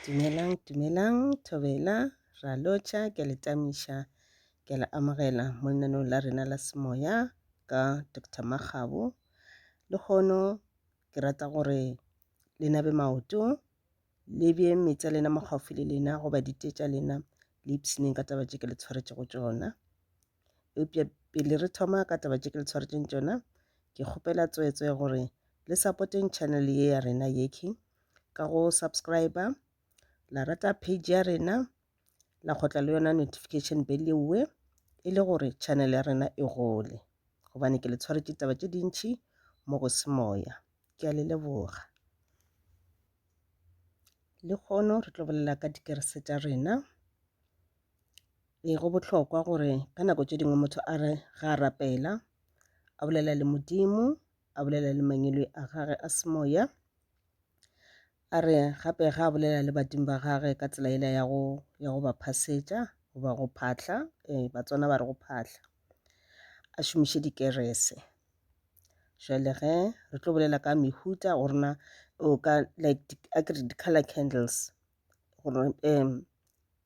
Dumelang, dumelang, Thobela, ra lotjha, ke le tamisha, ke la amogela mo lenaneong la rena la semoya ka Dr. Makgabo. Le kgono ke rata gore le nabe maoto, le bee metsi a lena mo gaufi le lena goba ditee tša lena le ipshineng ka taba tše ke le tshwaretšego tšona. Eupša pele re thoma ka taba tše ke le tshwaretšeng tšona, ke kgopela tswetswe gore le supporteng channel ye ya rena yeki ka go subscriber, la rata page ya rena, la kgotla le yona notification bell yeuwe e le gore channel ya rena e gole gobane ke le tshwaretše taba tše dintšhi mo go semoya. Ke a le leboga. Le kgono re tlo bolela ka dikerese tša rena. Go bohlokwa gore ka nako tše dingwe motho a re ga a rapela a bolela le Modimo, a bolela le mangelo a gage a semoya, a re gape ga a bolela le badimo ba gage ka tsela ela ya go ba phasetša goba go phahla, batswana ba re go phahla, a šomiše dikerese. Jwale ge re tlo bolela ka mehuta gorena o ka like di-color candles gore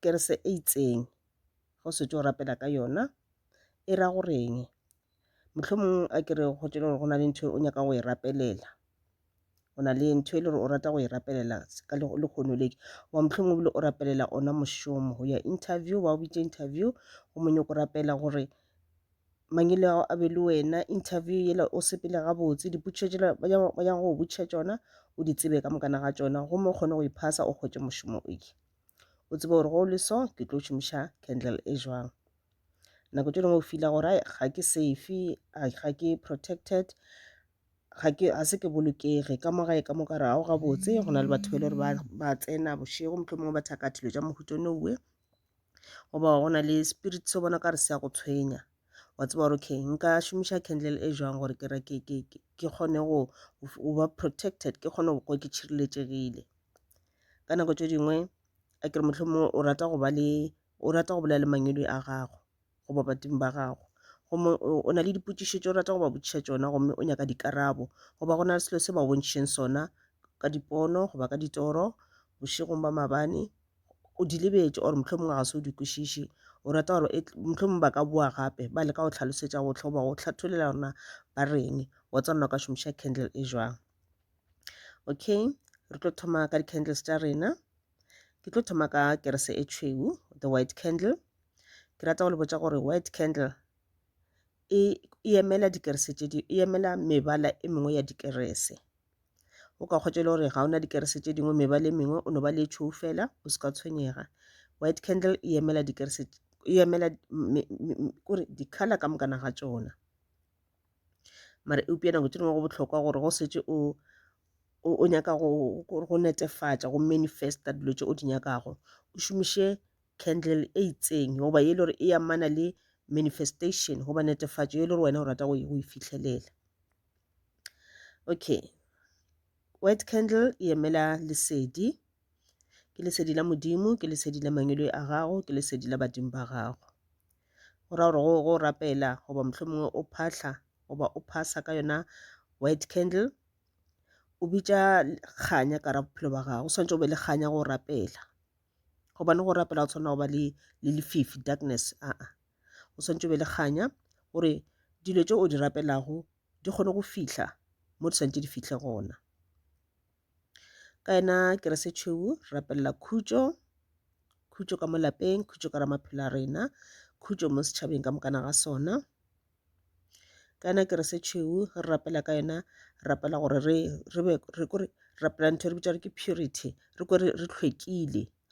kerese e itseng go setse o rapela ka yona e ra goreng. Mohlomong a kere go tšele gore go na le ntho o nyaka go e rapelela, go na le ntho e le gore o rata go e rapelela ka lekgono leke, wa mohlomong bile o rapelela ona mošomo go ya interview, wa o bitša interview go monyako rapela gore mangelo a a be le wena, interview yela o sepele gabotse, dipotšišo tšela ba yang go botšiša tšona o di tsebe ka mokana ga tšona gomme o kgone go iphasa o kgwetše mošomo oke. O tsebe gore go le so ke tlo šomiša candle e jwang. Nako tše dingwe o feela gore ga ke safe, ga ke protected, ga se ke bolokege ka mo gae ka mo ka re ao gabotse go na le batho ba le gore ba tsena bošego mohlomongwe ba thaka dilo tša mohuta nouwe goba go na le spirit se bona ka re se ya go tshwenya. Wa tseba gore okay nka šomiša candle e jwang gore ke kgone go ba protected, ke kgone go ke tšhireletšegile. Ka nako tše dingwe a kere mohlomongwe o rata go bolela le mangelo a gago goba badimo ba gago, gomme o na le dipotšišo tše o rata go ba botšiša tšona gomme o nyaka dikarabo goba go na le selo se ba bontšheng sona ka dipono goba ka ditoro bošegong ba mabane o di lebetše or mohlomong ga se o di kwešiše, o rata gore mohlomong ba ka bua gape ba leka go tlhalosetša gotlhe goba go hlatholela gorena ba reng, wa tsona ka šomiša candle e jwang. Okay, re tlo thoma ka di-candles tša rena. Ke tlo thoma ka kerese e tšhweu, the white candle. Ke rata go le botša gore white candle e emela dikerese tše e emela mebala e mengwe ya dikerese. O ka kgotša le gore ga ona dikerese tše dingwe mebala e mengwe o no ba le tšhweu fela o se ka tshwenyega. White candle e emela dikerese e emela kore di-color ka mokana ga tšona. Mare eupša nako tše dingwe go bohlokwa gore go setse o nyaka go netefatša go manifesta dilo tše o di nyakago o šomiše candle e itseng goba ye le gore e amana le manifestation goba netefatšo ye le gore wena o rata go e fitlhelela. Okay, white candle e emela lesedi, ke lesedi la Modimo, ke lesedi la mangelo a gago, ke lesedi la badimo ba gago. Go ra gore go rapela goba mohlomongwe o phahla goba o phasa ka yona white candle o bitša kganya ka ra bophelo ba gago, o swantše o be le kganya go rapela gobane go rapela o tshwana go ba le lefifi, darkness o swantše o be le kganya gore dilo tše o di rapelago di kgone go fihla mo di swantše di fihle gona. Ka yena kerese tšhweu rapelela khutšo ka mo lapeng, khutšo ka ra maphelo a rena, khutšo mo setšhabeng ka mokana ga sona. Ka yena kerese tšhweu re rapela ka yona rapela gore re rapela ntho re bitša re ke purity, re kwe re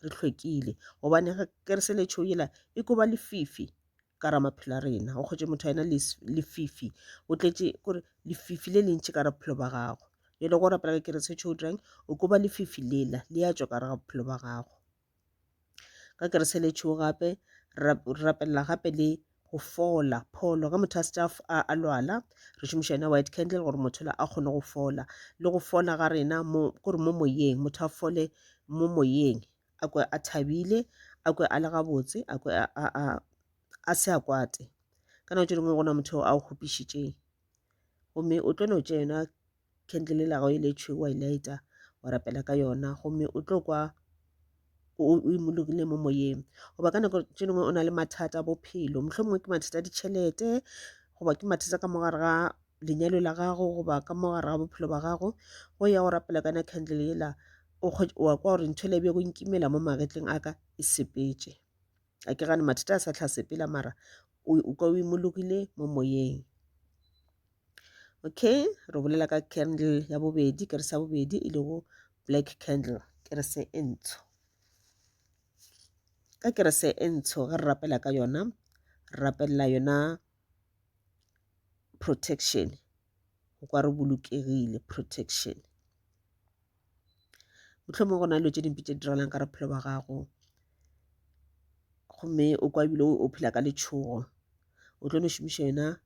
hlwekile gobane kerese le tšhweu yela e ko ba lefifi ka ra maphelo a rena. O kgotše motho a yena lefifi o tletše kore lefifi le lentši ka ra bophelo ba gago. Yele go rapela ka kerese tšhweu drang o ko ba lefifi lela le ya tšwa ka ra bophelo ba gago. Ka kerese le tšhweu gape re rapelela gape le go fola pholo ga motho a se a lwala re šomiša yona white candle gore motho a kgone go fola, le go fola ga rena kore mo moyeng motho a fole mo moyeng a kwe a thabile, a kwe a le gabotse, a kwe a se a kwate. Ka nako tše dingwe gona motho a o kgopišitše gomme o tlo no tšea yona candle la gago e le tšhweu wa e lighter wa rapela ka yona gomme o tlo kwa o imologile mo moyeng goba ka nako tse dingwe o na le mathata a bophelo mohlomongwe ke mathata a ditšhelete goba ke mathata ka mogare ga lenyalo la gago goba ka mogare ga bophelo ba gago go ya go rapela kana candle ela wa kwa gore ntho le be go nkimela mo magetleng a ka e sepetse a ke gane mathata a sa tlhasepela mara o ka o imologile mo moyeng. Okay, re bolela ka candle ya bobedi kerese ya bobedi e le go black candle kerese e ntsho. Ka kerese e ntsho ga re rapela ka yona re rapelela yona protection go kwa re bolokegile protection mohlomongwe go na le tse dimpe tse di diralang ka bophelo ba gago gomme o kwa ebile o phela ka letshogo o tlo no šomiša yona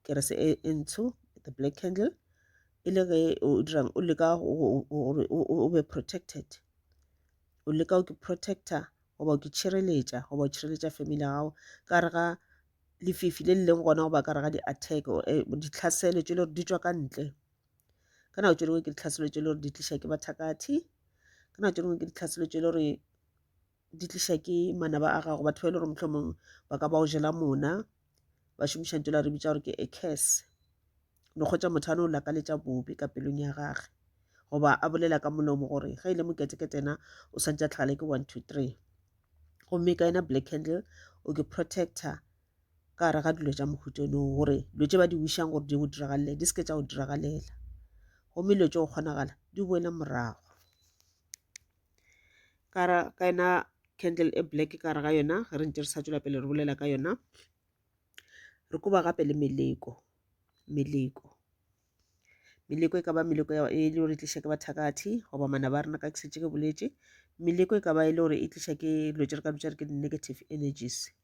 kerese e ntsho the black candle e le ge o dirang o leka o be protected o leka o ke protector goba o ke tšhireletša goba o tšhireletša family ya gago ka re ga lefifi le leng gona goba ka re ga di-attack ditlhaselo tše le gore di tšwa ka ntle ka nako tše dingwe ke ditlhaselo tše le gore di tliša ke bathakati ka nako tše dingwe ke ditlhaselo tše le gore di tliša ke manaba a gago batho ba e le gore mohlomong ba ka ba o jela mona ba šomiša ntho la re bitša gore ke a curse no kgotsa motho a no lakaletša bobe ka pelong ya gage goba a bolela ka molomo gore ga ile mokete ke tsena o santse a tlhagale ke 1 2 3 gomme ka ena black candle o ke protector ka gare ga dilo tša mohutono gore dilo tše ba di wišang gore di go diragalela di seke tša go diragalela gomme dilo tše go kgonagala di boele morago ka ena candle e black ka gare ga yona ge re ntse re sa tšwela pele re bolela ka yona re koba gape le meleko e ka ba meleko e le gore e tliša ke bathakati goba mana ba rena ka ke setse ke boletše meleko e ka ba e le gore e tliša ke dilo tše re ka bitša re ke di-negative energies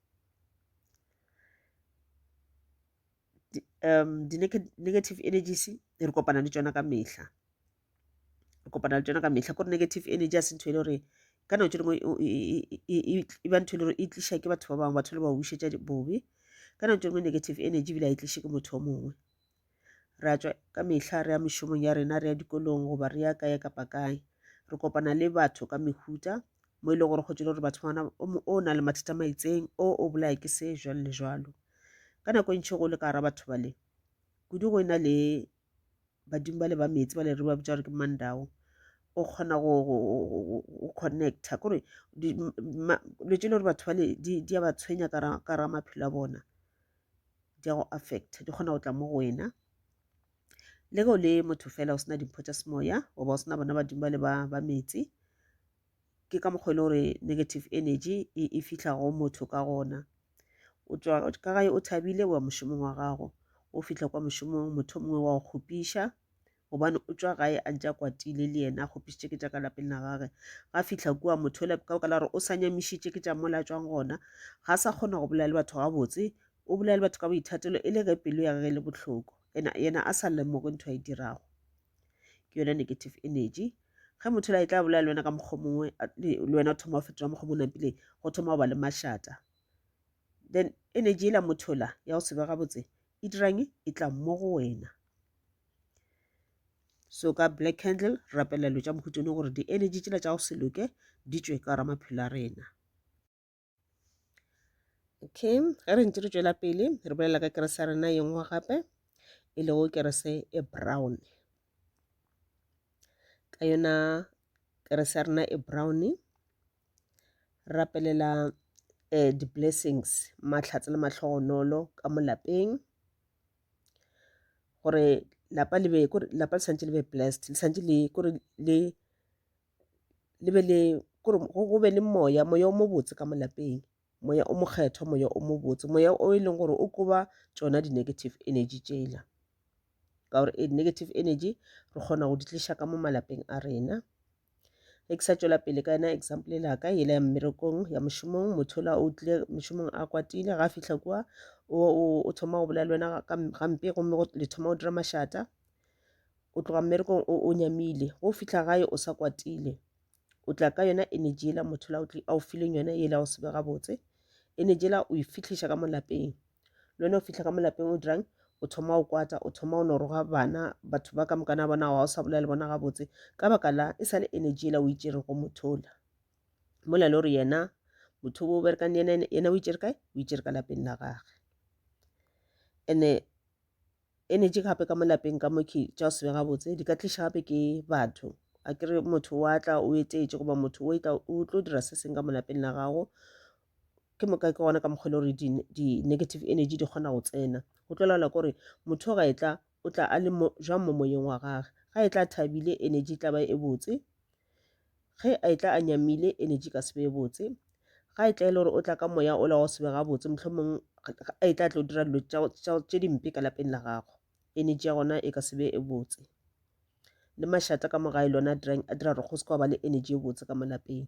di-negative energies re kopana le tšona ka mehla kore negative energy a se ntho e le gore ka nako tše dingwe e ba ntho e le gore e tliša ke batho ba bangwe batho le ba wišetša bobe ka nako tše dingwe negative energy bila e tliše ke motho o mongwe re a tswa ka mehla re ya mešomong ya rena re ya dikolong goba re ya kae kapa kae re kopana le batho ka mehuta mo e le gore go tšwe le gore batho bana o na le mathata maitseng o bolaya ke se jwalo le jwalo ka nako e ntšhi go le ka gara batho bale kudu go ena le badimo ba le ba metsi ba le re ba bitša gore ke mandao o kgona go connecta kore dilo tše le gore batho bale di a ba tshwenya ka ra maphelo a bona di a go affecta di kgona go tla mo go wena le go le motho fela o sena dimpho tša semoya goba o sena bona badimo ba le ba metsi ke ka mokgwa le gore negative energy e fihla go motho ka gona o tswa ka gae o thabile wa mošomong wa gago o fihla kwa mošomong motho mongwe wa go kgopiša gobane o tswa gae a ntse a kwatile le yena a kgopišitše ke tša ka lapeng la gage ga fihla kua motho le ka la gore o sa nyamišitše ke tša mola tswang gona ga sa kgona go bolela le batho gabotse o bolela le batho ka boithatelo e le ge pelo ya gage le bohloko yena a sa lemoge ntho a e dirago ke yona negative energy ge motho la e tla bolela le wena ka mokgwa mongwe le wena o thoma go fetola mokgwa mongwe napile go thoma go ba le mašata then energy la motho la ya go se be gabotse e dirang e tla mo go wena so ka black candle rapela lo tša mohutone gore di-energy tšela tša go se loke di tšwe ka gara maphelo a rena. Okay, ge re ntse re tšwela pele re bolela ka kerese ya rena ye nngwe gape e lego kerese e brown ka yona kerese ya rena e brown rapelela di-blessings mahlatse le mahlogonolo ka mo lapeng gore lapa le santse le be blessed le santse le kore le be le kore go be le moya o mo botse ka mo lapeng moya o mokgetho moya o mo botse moya o e leng gore o koba tšona di-negative energy tšela ka gore negative energy re kgona go di tliša ka mo malapeng a rena ge ke sa tšwela pele ka yena example la ka yela ya mmerekong ya mošomong motho la o tlile mošomong a kwatile ga a fihla kua o thoma go bolela le wena gampe gomme le thoma go dira mašata o tloga mmerekong o nyamile go fihla gae o sa kwatile o tla ka yona energy ela motho la a o fileng yona yela o sebe gabotse energy ela o e fitlhiša ka mo lapeng le wena o fihla ka mo lapeng o dirang o thoma o kwata o thoma o noroga bana batho ba ka mokana bona wa o sa bolela le bona gabotse ka baka la e sa le energy ela o itšere go mothola mola le gore yena motho o berekang yena o itšere kae o itšere ka lapeng la gage and energy gape ka mo lapeng ka moke tša o se be gabotse di ka tliša gape ke batho a kere motho wa tla o etetše goba motho o tlo dira se seng ka mo lapeng la gago ke gona ka mokgwa le gore di-negative energy di kgona go tsena go tlo laola kore motho ga e tla o tla a le jwang mo moyeng wa gage ga e tla thabile energy tla ba e botse ge a e tla a nyamile energy ka se be e botse ga e tla e le gore o tla ka moya o la go se be gabotse mohlomong a e tla tlo dira dilo tše dimpe ka lapeng la gago energy ya gona e ka se be e botse le mašata ka mogae lona a dira gore go se kwa ba le energy e botse ka mo lapeng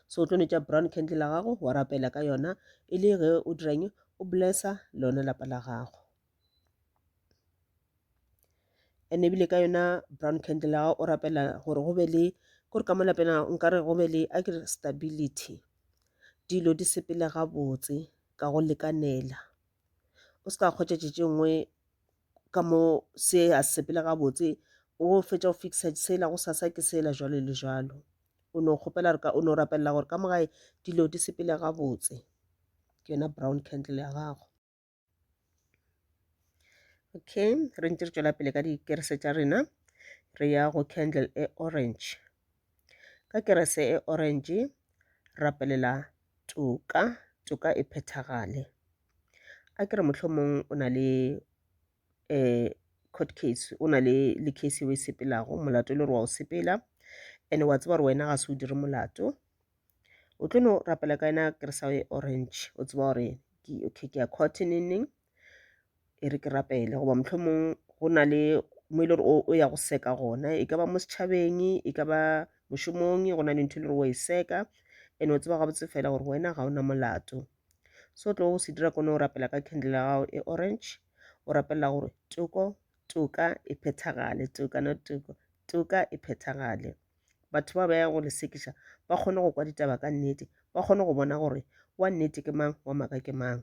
so o tlo netša brown candle la gago wa rapela ka yona e le ge o dirang o blessa lona lapa la gago and ebile ka yona brown candle la gago o rapela gore go be le kore ka mo lapeng nkare go be le stability dilo di sepele gabotse ka go lekanela o se ka kgotšetše tše nngwe ka mo se a sepela gabotse o fetša go fixa sela go sasa ke sela jalo le jalo o no kgopela o no rapelela gore ka mogae dilo di sepele gabotse ke yona brown candle ya gago okay re ntse re tšwela pele ka dikerese tša rena re ya go candle e orange ka kerese e orange rapelela toka e phethagale a kere mohlomong o na le court case o na le case o e sepelago molato e le gore wa o sepela and wa tseba gore wena ga se o dire molato o tlo no rapela ka yena keresa e orange o tseba gore okay ke ya court neng e re ke rapele goba mohlomong go na le mo e le gore o ya go seka gona e ka ba mo setšhabeng e ka ba mošomong go na le ntho e le gore wa e seka and o tseba gabotse fela gore wena ga o na molato so o tlo go se dira kone o rapela ka candle ya gago e orange o rapelela gore toka e phethagale toka e phethagale batho ba ya go le sekiša ba kgone go kwa ditaba ka nnete ba kgone go bona gore wa nnete ke mang wa maka ke mang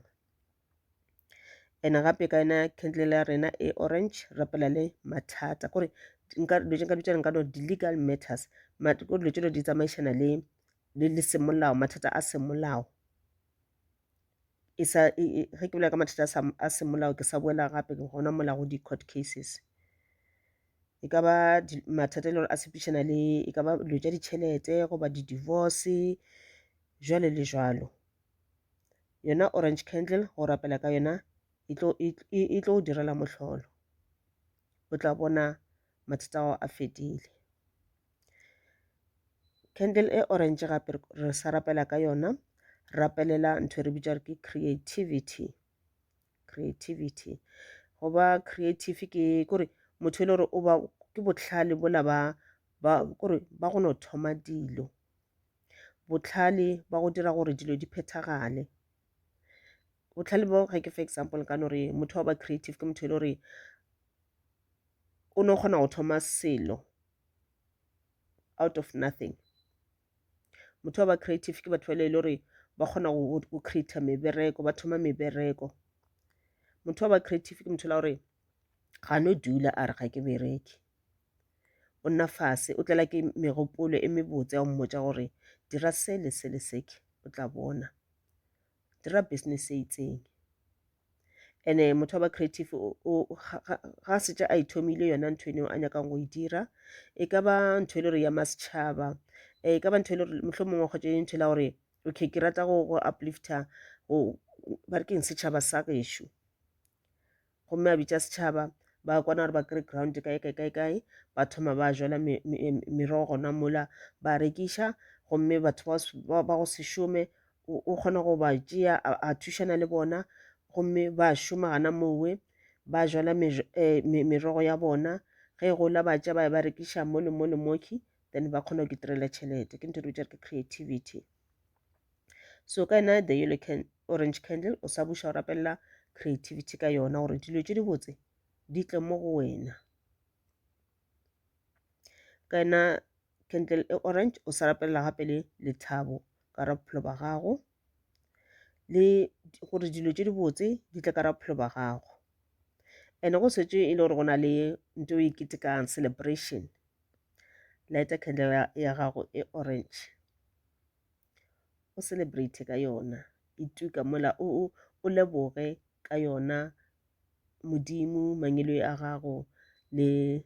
ene gape ka yona candle ya rena e orange rapela le mathata kore nka dutšana nka no di-legal matters ko dilo tšelo di tsamaišana le semolao mathata a semolao ge ke bolela ka mathata a semolao ke sa boela gape ke gona mola go di-court cases e ka ba mathata e le gore a sepišana le e ka ba dilo tša ditšhelete goba di-divorce jwale le jwalo yona orange candle go rapela ka yona e tlo go direla mohlolo o tla bona mathata ao a fedile candle e orange gape re sa rapela ka yona rapelela ntho e re bitša re ke creativity goba creative ke kore motho e le gore ke bohlale bola kore ba go no thoma dilo bohlale ba go dira gore dilo di phethagale bohlale bo ga ke for example ka no re motho wa ba creative ke motho e le gore o no kgona go thoma selo out of nothing motho wa ba creative ke batho ba le gore ba kgona go create mebereko ba thoma mebereko motho wa ba creative ke motho la gore ga no dula a re ga ke bereke o nna fase o tlela ke megopolo e mebotse ya go mmotša gore dira se le se le seke o tla bona dira business e itseng ene motho wa ba creative ga setse a ithomile yona ntho eno a nyakang go e dira e ka ba ntho e le gore ya masetšhaba e ka ba ntho e le gore mohlomongwe kgotse ntho e la gore okay ke rata go uplifta ba re keng setšhaba sa gešo gomme a bitša setšhaba ba kwana gore ba kry ground kae ba thoma ba jala merogo gona mola ba rekiša gomme batho ba go se šome o kgona go ba tšea a thušana le bona gomme ba šoma gana mowe ba jala merogo ya bona ge go la ba tša ba rekiša mo le moki then ba kgona go itirela tšhelete ke ntho re bitša ke creativity so ka yona the orange candle o sa buša o rapelela creativity ka yona gore dilo tše di botse di tle mo go wena ka yona candle e orange o sa rapelela gape le lethabo ka ra bophelo ba gago le gore dilo tše di botse di tle ka ra bophelo ba gago and go setse e le gore go na le ntho e ketekang celebration lighter candle ya gago e orange o celebrate ka yona, ituka mola o leboge ka yona modimo, mangelo a gago le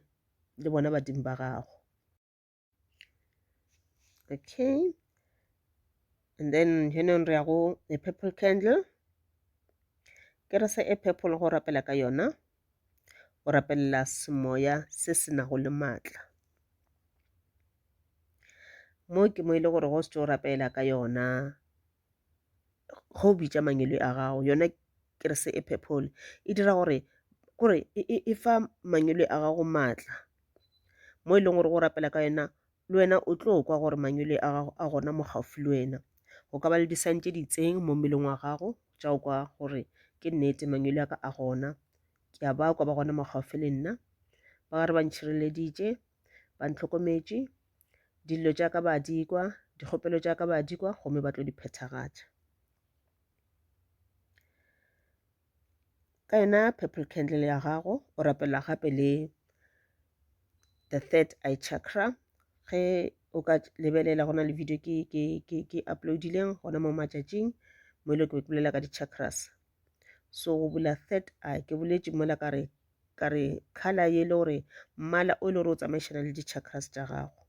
bona badimo ba gago. Okay, and then henong re ya go a purple candle. Ke re se e purple go rapela ka yona o rapelela semoya se se nago le maatla. Mo ke mo ile gore go se tlo rapela ka yona go bitša mangelo a gago, yona ke re se e purple e dira gore e fa mangelo a gago maatla, mo e leng gore go rapela ka yona le wena o tlo kwa gore mangelo a gago a gona mo gaufi le wena. Go ka ba le di-sign tse di itseng mo mmeleng wa gago tša o kwa gore ke nnete mangelo a ka a gona, ke a ba kwa ba gona mo gaufi le nna, ba gare ba ntšhireleditše, ba ntlhokometše, dilo tša ka ba di kwa, dikgopelo tša ka ba di kwa, gomme ba tlo di phethagatša. Ka yona purple candle ya gago o rapela gape le the third eye chakra. Ge o ka lebelela go na le video ke uploadileng gona mo matšatšing mo ile ke bolela ka di-chakras. So go bula third eye ke boletše mola ka re color ye le gore mmala o le gore o tsamaišana le di-chakras tša gago.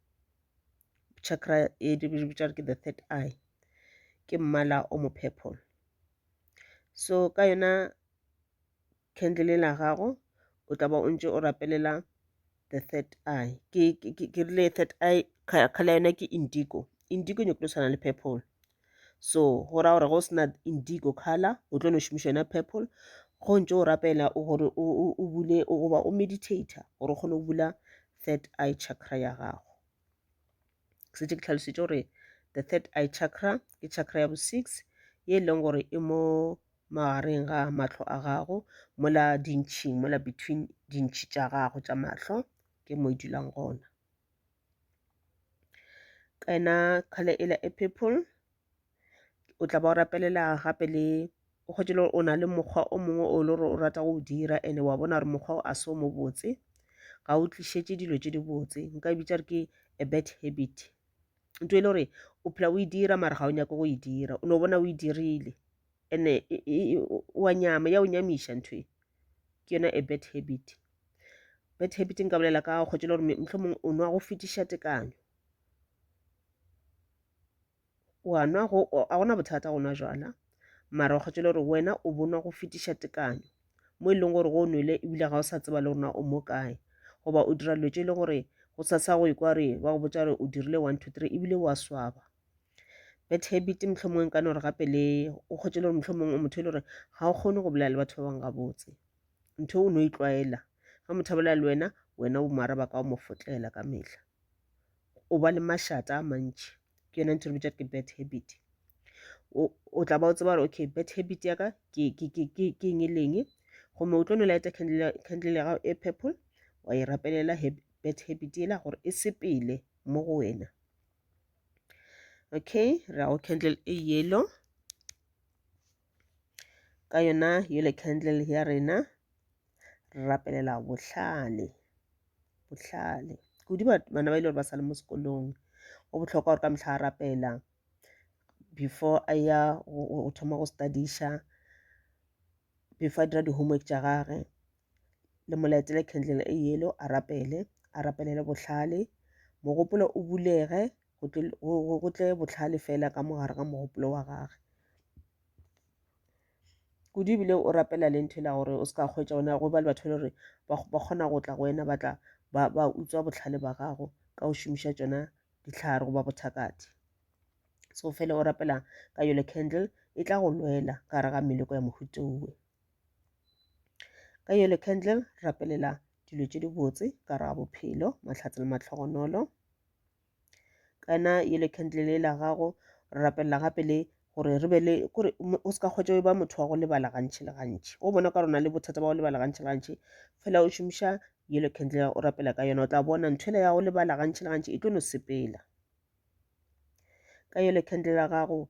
Chakra e di bitša ke the third eye ke mmala o mo purple. So ka yona candle la gago o tla ba o ntse o rapelela the third eye ke rile third eye color yona ke indigo. Indigo e nyako tshwana le purple, so go ra gore go sena indigo color o tlo no šomiša yona purple go ntse o rapela o gore o bule goba o meditator gore o kgone go bula third eye chakra ya gago. Ke setse ke tlhalositše gore the third eye chakra ke chakra ya bo 6 ye leng gore e mo magareng ga mahlo a gago mola dintšhing, mola between dintšhi tša gago tša mahlo ke mo e dulang gona. Ka yona color ela e purple o tla ba o rapelela gape le o kgwetše le o na le mokgwa o mongwe o le gore o rata go o dira ene wa bona gore mokgwa o a se o mo botse, ga o tlišetše dilo tše di botse, nka bitša re ke a bad habit. Ntho e le gore o phela o e dira mara ga o nyake go e dira, o no bona o e dirile ene wa nyama ya o nyamiša ntho e ke yona a bad habit. Bad habit nka bolela ka kgwetše le gore mohlomong o nwa go fetiša tekanyo, wa nwa a gona bothata go nwa jwala mara kgwetše le gore wena o bonwa go fetiša tekanyo mo e leng gore go o nwele ebile ga o sa tseba le gorena o mo kae goba o dira dilo tše e leng gore go sa go ekwa re ba go botša gore o dirile 1 2 3 ebile wa swaba. Bad habit mohlomong ka no re gape le o kgwetše le gore mohlomong o motho e le gore ga o kgone go bolela le batho ba bangwe gabotse, ntho o no e tlwaela ga motho a bolela le wena o moaraba ka o mo fotlela ka mehla, o ba le mašata a mantši, ke yona ntho re bitša ke bad habit. O tla ba o tseba gore okay bad habit ya ka ke eng le eng, gomme o tlo no lighta candle ya gago e purple wa e rapelela bad habit ela gore e sepele mo go wena. Okay, ra go candle e yellow. Ka yona yellow candle ya rena re rapelela bohlale. Kudi bana ba ile gore ba sa le mo sekolong go bohlokwa gore ka mehla a rapela before a ya o thoma go studiša, before a dira di-homework tša gage le mo lightle candle e yellow a rapelele bohlale, mogopolo o bulege go tle bohlale fela ka mogare ga mogopolo wa gage. Kudu ebile o rapela le ntho la gore o se ka hwetša ona go ba le batho le gore ba kgona go tla go wena ba tla ba utswa bohlale ba gago ka go šomiša tšona dihlare goba bothakati. So fela o rapela ka yellow candle e tla go lwela ka gare ga meleko ya mohuta uwe. Ka yellow candle rapelela dilo tše di botse ka gare ga bophelo, mahlatse le mahlogonolo. Ka yona yellow candle la gago re rapelela gape le gore re be le kore o se ka hwetša ba motho wa go lebala gantši le gantši, o bona ka rona le bothata ba go lebala gantši le gantši, fela o šomiša yellow candle o rapela ka yona o tla bona ntho ya go lebala gantši le gantši e tlo no sepela. Ka yellow candle ya gago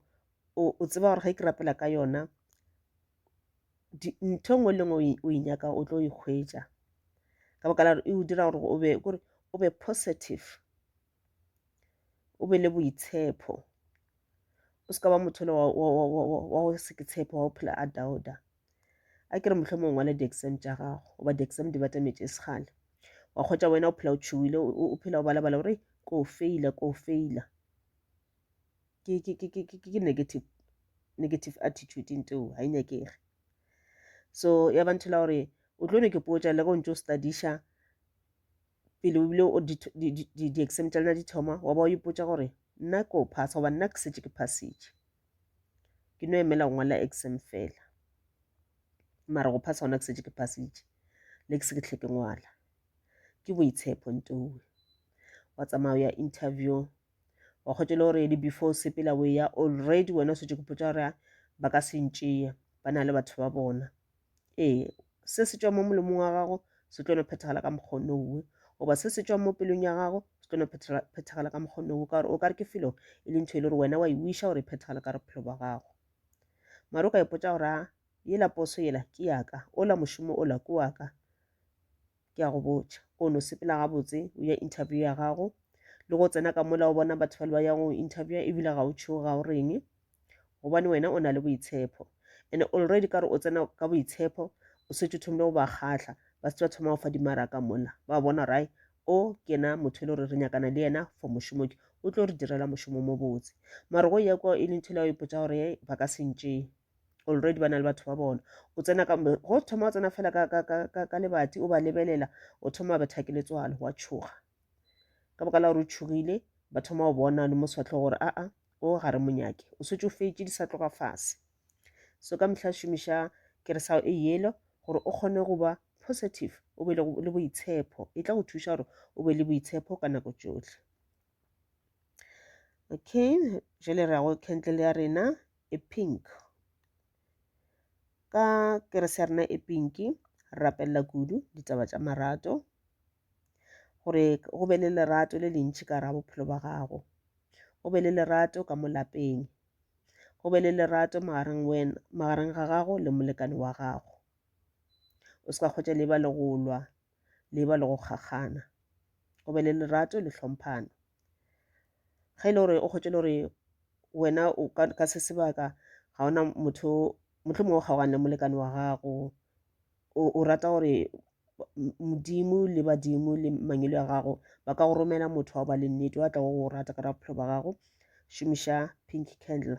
o tseba gore ga ke rapela ka yona ntho nngwe le nngwe o e nyaka o tlo e hwetša ka baka la gore e o dira gore o be positive, o be le boitshepo, o ska ba motho wa go se ke tshepo wa go phela a dauda a kere mohlomong ngwale di-exam tša gago goba di-exam di batametse segale wa kgotsa wena o phela o tšhogile o phela o balabala gore ko feila ke negative attitude inteo ga e nyakege so ya ba ntho la gore o tlo ne ke potsa le go ntse o studiša pele o bile di-exam tša lena di thoma wa ba o ipotsa gore nna ko phasa goba nna ke setse ke phasitše ke no emela go ngwala exam fela mara go phasa gona ke setse ke phasitše le ke se ke tle ke ngwala ke boitshepo ntoo wa tsamaya ya interview wa kgotse le gore di before sepela o ya already wena o setse ke potsa gore ba ka se ntšea ba na le batho ba bona ee se se tswa mo molomong wa gago se tlo no phethagala ka mokgonowe goba se se tswa mo pelong ya gago se tlo no phethagala ka mokgonowe ka gore o ka re ke felo e le ntho e le gore wena wa e wisha gore e phethagala ka re bophelo ba gago mara o ka ipotsa gore yela poso yela ke yaka ola mošomo ola ke waka ke a go botša o no sepela gabotse o ya interview ya gago le go tsena ka mola o bona batho ba le ba yang go interview ebile ga o tšhogo ga o reng gobane wena o na le boitshepo and already ka re o tsena ka boitshepo o setse o thomile go ba kgatlha ba se ba thoma go fa dimaraka mola ba bona rai o ke na motho e le gore re nyakana le yena for mošomo ke o tlo re direla mošomo mo botse mara go ya kwa e le ntho le ya o ipotsa gore ba ka sentšee already ba na le batho ba bona o tsena ka go thoma o tsena fela ka lebati o ba lebelela o thoma ba thakele tswalo wa tšhoga ka baka la gore o tšhogile ba thoma go bona le mo swatlho gore o ga re monyake o setse o fetse di sa tloga fase so ka mehla šomiša kere sao e yelo gore o kgone go ba positive o be le boitshepo e tla go thuša gore o be le boitshepo ka nako tsotlhe okay jale re ya go candle ya rena e pink ka kerese ya rena e pinki re rapelela kudu ditaba tša marato gore go be le lerato le lentši ka ra bophelo ba gago go be le lerato ka mo lapeng go be le lerato magareng ga gago le molekane wa gago o se ka kgotsa leba le go lwa leba le go kgakgana go be le lerato le hlomphano ga ile gore o kgotse le gore wena o ka se sebaka ga ona motho mo kgaogane le molekane wa gago o rata gore modimo le badimo le mangelo ya gago ba ka go romela motho wa ba le nnete wa tla go rata ka bophelo ba gago šomiša pink candle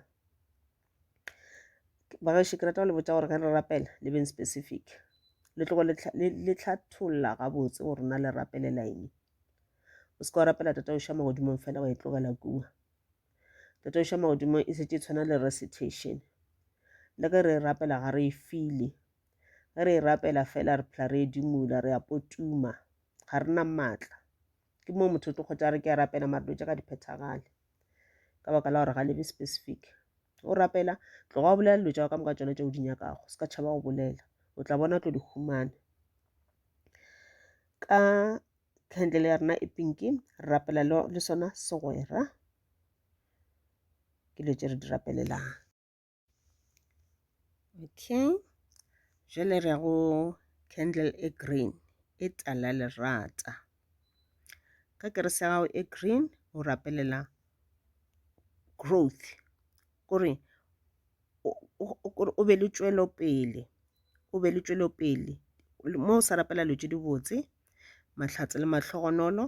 ba gešo ke rata go le botsa gore ge re rapela le beng specific le tlogo le tlhatholla gabotse gore na le rapelela eng o se ka wa rapela tataoša magodimong fela wa e tlogela kua tataoša magodimo e setse e tshwana le recitation le ge re rapela ga re e file ge re e rapela fela re phela re edimola re a potuma ga re na maatla ke mo motho o tlo kgotsa re ke a rapela mare dilo tša ka diphethagale ka baka la gore ga lebe specific o rapela tloga wa bolela dilo tša ka moka tsona tšeo di nyakago se ka tšhaba go bolela o tla bona tlo di humane ka candle ya rena e pinki re rapela le sona segwera ke dilo tše re di rapelelang okay jale re ya go candle e green e tala lerata ka kerese ya gago e green o rapelela growth kore o be le tšwelopele o be le tšwelopele mo o sa rapela dilo tše di botse mahlatse le mahlogonolo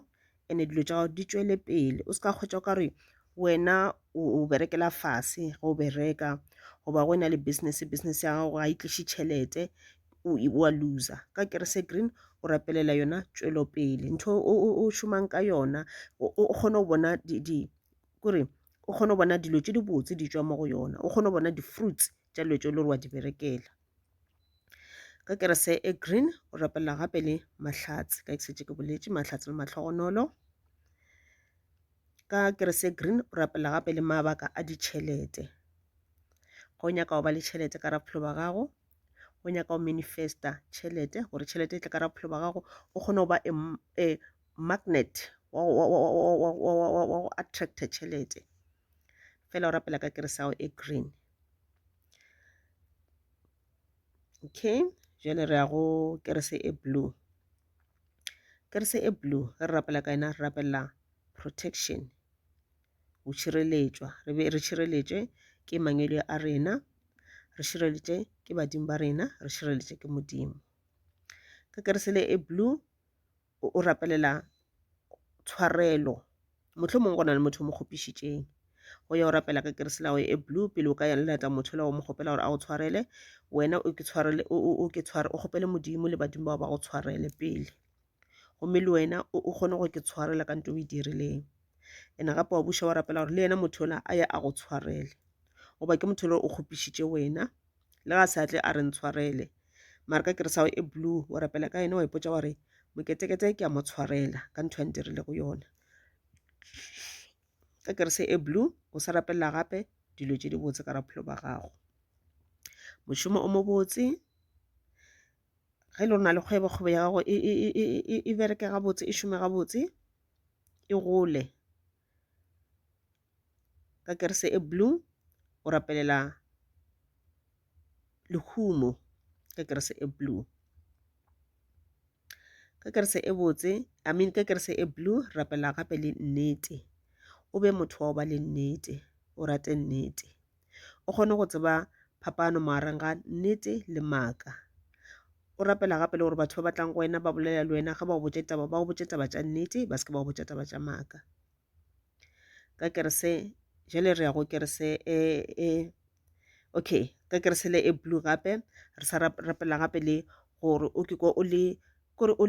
ene dilo tša gago di tšwele pele o se ka kgotsa ka re wena o berekela fase go bereka goba go na le business ya gago ga e tliše tšhelete o a loser ka kerese green o rapelela yona tšwelopele ntho o šomang ka yona o kgone go bona kore o kgone go bona dilo tše di botse di tšwa mo go yona o kgone go bona di-fruits tša dilo tše le gore wa di berekela ka kerese e green o rapelela gape le mahlatse ka setse ke boletše mahlatse le mahlogonolo ka kerese green o rapelela gape le mabaka a ditšhelete go nyaka go ba le tšhelete ka ra bophelo ba gago go nyaka go manifesta tšhelete gore tšhelete e tle ka ra bophelo ba gago o kgone go ba a magnet wa go attracta tšhelete fela o rapela ka kerese yago e green okay jale re ya go kerese e blue kerese e blue ge re rapela ka ena re rapela protection go šireletšwa re be re šireletšwe ke mangwele a rena, re šireletše ke badimo ba rena, re šireletše ke modimo. Ka keresele e blue o rapelela tshwarelo. Mohlomong go na le motho o mo kgopišitšeng, go ya o rapela ka keresela e blue pele o ka ya lelata motho la o mo kgopela gore a o tshwarele, wena o kgopele modimo le badimo bao ba go tshwarele pele, gomme le wena o kgone go ke tshwarela ka nto o e dirileng. Ene gape wa buša wa rapela gore le yena motho ola a ye a go tshwarele, goba ke motho o kgopišitše wena le ga se atle a re ntshwarele, mara ka keresa e blue wa rapela ka yena wa ipotša gore moketekete ke a mo tshwarela ka ntho a ndirile go yona. Ka kerese e blue o sa rapelela gape dilo tše di botse ka bophelo ba gago, mošomo o mo botse, ge le na le kgwebo ya gago e bereke gabotse, e šome gabotse, e gole. Ka kerese e blue o rapelela lehumo ka kerese e blue. Ka kerese e botse, ka kerese e blue rapela gape le nnete, o be motho wa go ba le nnete, o rate nnete, o kgone go tseba phapano magareng ga nnete le maaka. O rapela gape le gore batho ba batlang go wena ba bolela le wena ga ba go botše taba tša nnete, ba se ke ba go botša taba tša maaka. Ka kerese jale re ya go kerese okay, ka kerese le e blue gape re sa rapela gape le gore o ke o le o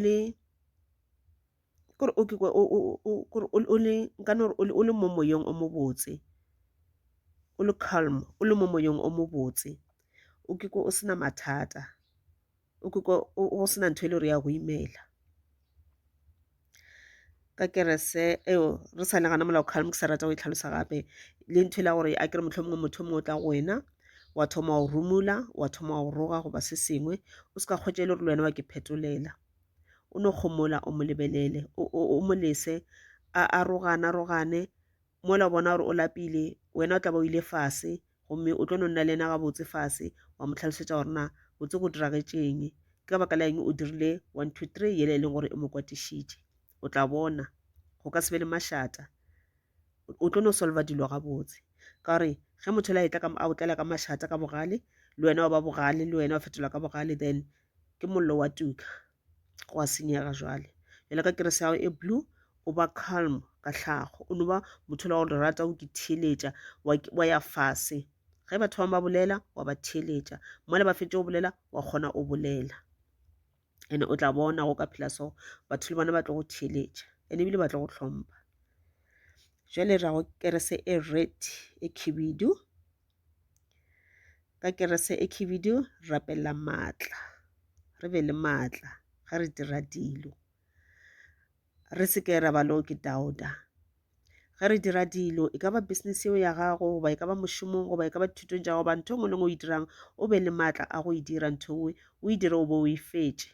le mo moyeng o mo botse, o le calm, o le mo moyeng o mo botse, o ke o sena mathata, o ke o sena ntho e le gore ya go imela. Ka kerese re sa nagana molao calm, ke sa rata go e tlhalosa gape le ntho la gore a kere motho mongwe o tla go wena wa thoma o rumula, wa thoma o roga goba se sengwe, o se ka kgwetša le gore le wena wa ke phetolela, o no kgomola o mo lebelele, o mo lese a rogane mola bona gore o lapile, wena o tla ba o ile fase, gomme o tlo no nna le ena gabotse fase, wa mo tlhalosetša gore na botse go diragetšeng, ke ka baka la eng o dirile 1 2 3 yele e leng gore e mo kwatišitše. O tla bona go ka se be le mašata, o tlo no solva dilo gabotse, ka gore ge motho la a o tlela ka mašata ka bogale, le wena wa ba bogale, le wena wa fetola ka bogale, then ke mollo wa tuka, go a senyega jwale. Jale ka kerese ya e blue o ba calm ka hlago, o no ba motho la go rata o ke theeletša, wa ya fase, ge batho ba bolela wa ba theeletša, mola ba fetše go bolela wa kgona o bolela, ene o tla bona go ka phela so batho le bona ba tlo go theeletša ene ebile ba tlo go hlompha. Jale ra go kerese e red e khibidu. Ka kerese e khibidu rapella maatla, re be le maatla ga re dira dilo, re se ke ra ba lo ke dauda. Ga re dira dilo, e ka ba business eo ya gago, goba e ka ba mošomong, goba e ka ba thutong tša goba ntho ngwe le ngwe o e dirang, o be le maatla a go e dira ntho ngwe, o e dire o bo o e fetše.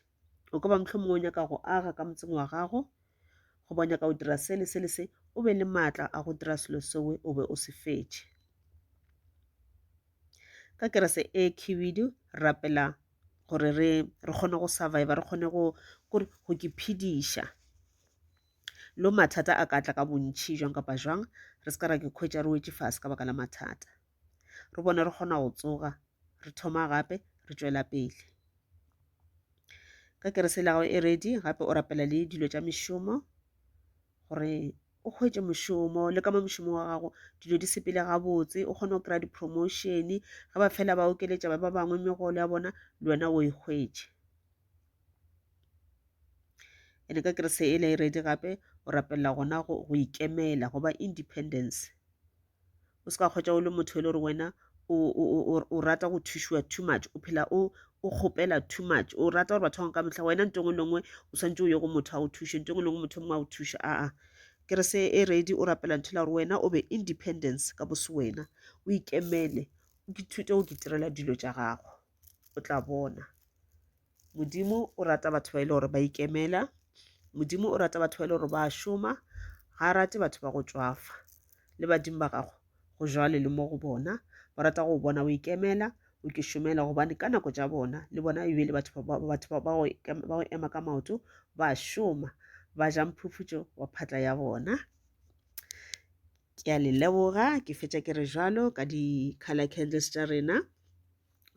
O ka ba mohlomong o nyaka go aga ka motseng wa gago, goba o nyaka go dira se le se le se, o be le maatla a go dira selo sewe o be o se fetše. Ka kerese e khibidu rapela gore re kgone go survive, re kgone go ke phediša, lo mathata a ka tla ka bontši jwang kapa jwang, re se ka ra ke khwetša re wetše fase ka baka la mathata, re bone re kgona go tsoga, re thoma gape re tšwela pele. Ka kerese la gago e ready gape o rapela le dilo tša mešomo, gore o hwetše mošomo le ka mo mošomo wa gago dilo di sepele gabotse, o kgone go kry-a di-promotion, ga ba fela ba okeletša ba bangwe megolo ya bona, le wena o e hwetše. Ene ka kerese e le e ready gape o rapelela gona go ikemela, go ba independence. O se ka kgwetša o le motho e le gore wena o rata go thušiwa too much, o phela o kgopela too much, o rata gore batho ka mehla wena nto ngwe le ngwe o swantše o ye go motho a o thuše, nto ngwe le ngwe motho mongwe a o thuše, kerese e ready o rapela ntho la gore wena o be independence ka bose wena, o ikemele, o ithute go itirela dilo tša gago, o tla bona. Modimo o rata batho ba ile gore ba ikemela, Modimo o rata batho ba ile gore ba šoma, ga a rate batho ba go tšwafa, le badimo ba gago go jwale le mo go bona, ba rata go bona o ikemela, o ke šomela, gobane ka nako tša bona le bona ebile batho ba go ema ka maoto ba šoma, ba ja mphufutšo wa phatla ya bona. Ke a le leboga ke fetša ke re jalo ka di-color candles tša rena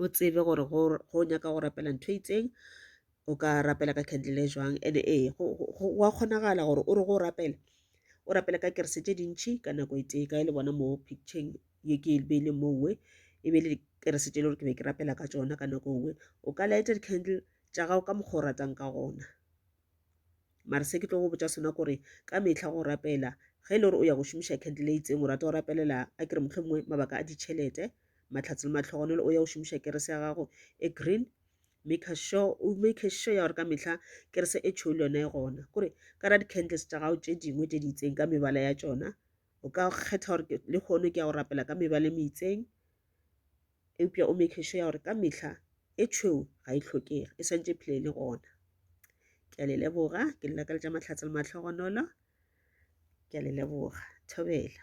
o tsebe gore go nyaka go rapela ntho e itseng o ka rapela ka candle e jwang and go a kgonagala gore o re go o rapele ka kerese tše dintšhi ka nako e tee ka e le bona mo pictureng ye ke e beile mowe e be le kerese tše le gore ke be ke rapela ka tšona ka nako nngwe o ka lighta di-candle tša gago ka mokgwa o ratang ka gona mare se ke tlo go botša sona kore ka mehla go rapela ge e le gore o ya go šomiša candle e itseng o rata go rapelela a kere mohlho mongwe mabaka a ditšhelete mahlatse le matlhogonolo o ya go šomiša kerese ya gago e green make sure ya gore ka mehla kerese e tšhou le yona e gona kore ka ra di-candles tša gago tše dingwe tše di itseng ka mebala ya tšona o ka kgetha gore le kgone ke ya go rapela ka mebala me itseng eupša o make sure ya gore ka mehla e tšhweu ga e hlokege e swantše phele le gona ke a le leboga ke le lakaletša mahlatse le matlhogonolo ke a le leboga thobela